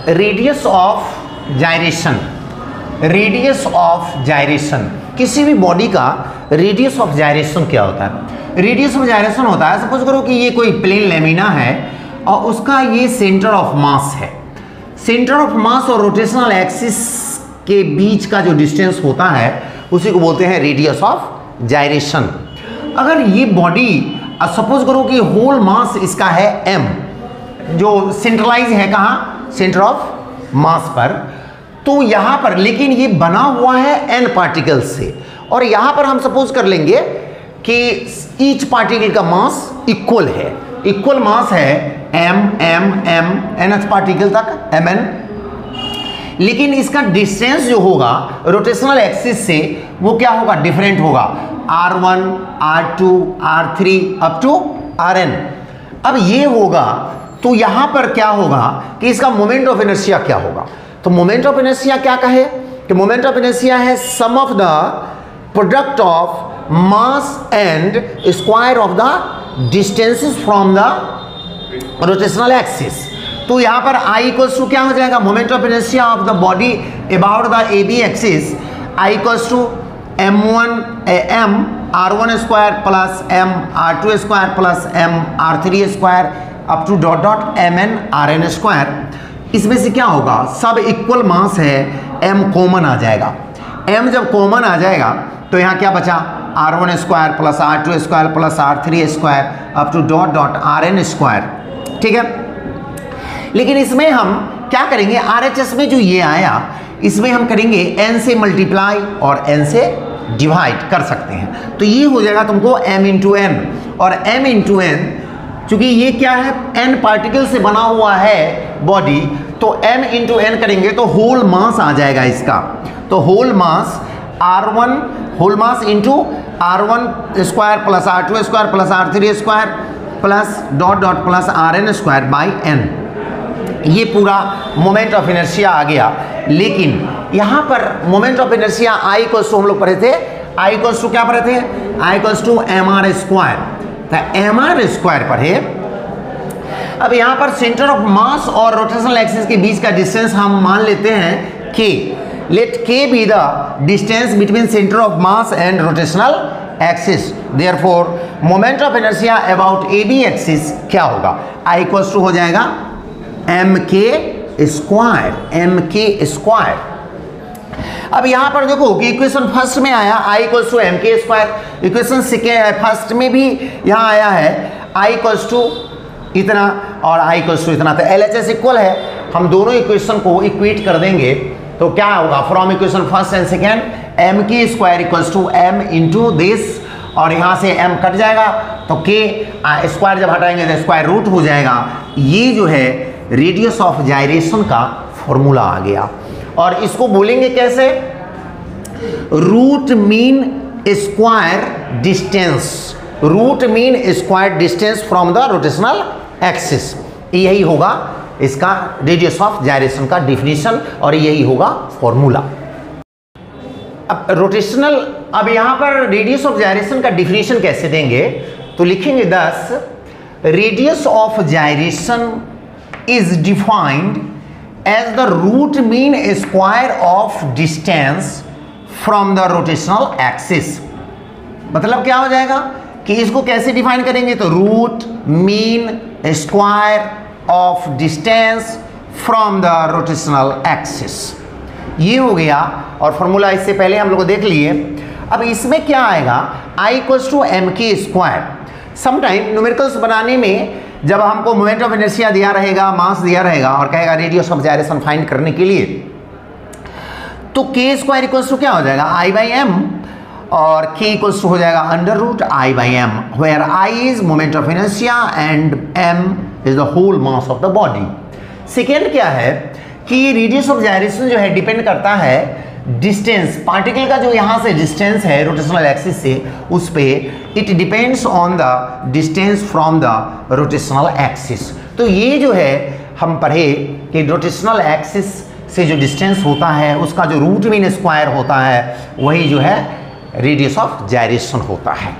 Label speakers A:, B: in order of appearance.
A: Radius of gyration, radius of gyration, किसी भी body का रेडियस ऑफ जायरेशन क्या होता है? रेडियस ऑफ जायरेशन होता है, सपोज करो कि ये कोई प्लेन लेमिना है और उसका ये सेंटर ऑफ मास है। सेंटर ऑफ मास और रोटेशनल एक्सिस के बीच का जो डिस्टेंस होता है उसी को बोलते हैं रेडियस ऑफ जायरेशन। अगर ये बॉडी सपोज करो कि होल मास इसका है m, जो सेंट्रलाइज है कहाँ? सेंटर ऑफ मास पर। तो यहां पर लेकिन ये बना हुआ है n पार्टिकल्स से, और यहां पर हम सपोज कर लेंगे कि ईच पार्टिकल का मास इक्वल है, इक्वल मास है m m m nth particle तक mn, लेकिन इसका डिस्टेंस जो होगा रोटेशनल एक्सिस से वो क्या होगा? डिफरेंट होगा, r1 r2 r3 up to rn। अब ये होगा तो यहां पर क्या होगा कि इसका मोमेंट ऑफ इनर्शिया क्या होगा? तो मोमेंट ऑफ इनर्शिया क्या कहे कि मोमेंट ऑफ इनर्शिया है sum of the product of mass and square of the distances from the rotational axis. तो यहां पर I इक्वल्स टू क्या हो जाएगा? Moment of inertia of the body about the AB axis, I equals to m1 m r1 square plus m r2 square plus m r3 square up to dot dot mn rn square. इसमें से क्या होगा? सब equal मास है, m common आ जाएगा। m जब common आ जाएगा तो यहाँ क्या बचा? r1 square plus r2 square plus r3 square up to dot dot rn square. ठीक है, लेकिन इसमें हम क्या करेंगे? RHS में जो ये आया इसमें हम करेंगे n से मल्टीप्लाई और n से डिवाइड कर सकते हैं, तो ये हो जाएगा तुमको m इंटू n, और m इंटू n चूंकि ये क्या है? n पार्टिकल से बना हुआ है बॉडी, तो m इंटू n करेंगे तो होल मास आ जाएगा इसका। तो whole mass r1 whole mass into r1 square plus r2 square plus r3 square plus dot dot plus rn square by n। ये पूरा मोमेंट ऑफ इनर्शिया आ गया। लेकिन यहाँ पर moment of inertia I equals to हम लोग पढ़े थे, I इक्वल्स टू क्या पढ़े थे? I equals to mr square, तो mr स्क्वायर पढ़े। अब यहाँ पर सेंटर ऑफ मास और रोटेशनल एक्सिस के बीच का डिस्टेंस हम मान लेते हैं k। Let k be the distance between centre of mass and rotational axis. Therefore moment of inertia about AB axis क्या होगा? I इक्वल्स टू हो जाएगा mk स्क्वायर, mk स्क्वायर। अब यहां पर देखो कि इक्वेशन फर्स्ट में आया I equals to mk square, equation first में भी यहां आया है I इक्वल्स टू इतना और I इक्वल्स टू इतना, तो LHS इक्वल है। हम दोनों इक्वेशन को इक्वेट कर देंगे तो क्या होगा? From equation first and second mk square equals to m into this, और यहाँ से m कट जाएगा तो k स्क्वायर जब हटाएंगे तो स्क्वायर रूट हो जाएगा। ये जो है रेडियस ऑफ जायरेशन का फॉर्मूला आ गया, और इसको बोलेंगे कैसे? Root mean square distance, root mean square distance from the rotational axis. यही होगा इसका रेडियस ऑफ जायरेशन का डिफिनीशन, और यही होगा फॉर्मूला। अब रोटेशनल, अब यहां पर रेडियस ऑफ जायरेशन का डिफिनीशन कैसे देंगे? तो लिखेंगे 10 radius of gyration is defined as the root mean square of distance from the rotational axis। मतलब क्या हो जाएगा कि इसको कैसे डिफाइन करेंगे? तो root mean square of distance from the rotational axis, ये हो गया। और फॉर्मूला इससे पहले हम लोग देख लिए। अब इसमें क्या आएगा? I equals to mk square. Sometime numericals बनाने में जब हमको मोमेंट ऑफ इनर्शिया दिया रहेगा, मास दिया रहेगा और कहेगा रेडियस ऑफ जायरेशन फाइंड करने के लिए, तो k स्क्वायर इक्वल्स टू क्या हो जाएगा? I बाई m, और k इक्वल्स टू हो जाएगा under root I by m, where I is moment of inertia and m is the whole mass of the body. Second क्या है कि radius of gyration जो है डिपेंड करता है डिस्टेंस, पार्टिकल का जो यहाँ से डिस्टेंस है रोटेशनल एक्सिस से, उस पे it depends on the distance from the rotational axis. तो ये जो है हम पढ़े कि रोटेशनल एक्सिस से जो डिस्टेंस होता है उसका जो रूट मीन स्क्वायर होता है वही जो है रेडियस ऑफ जायरेशन होता है।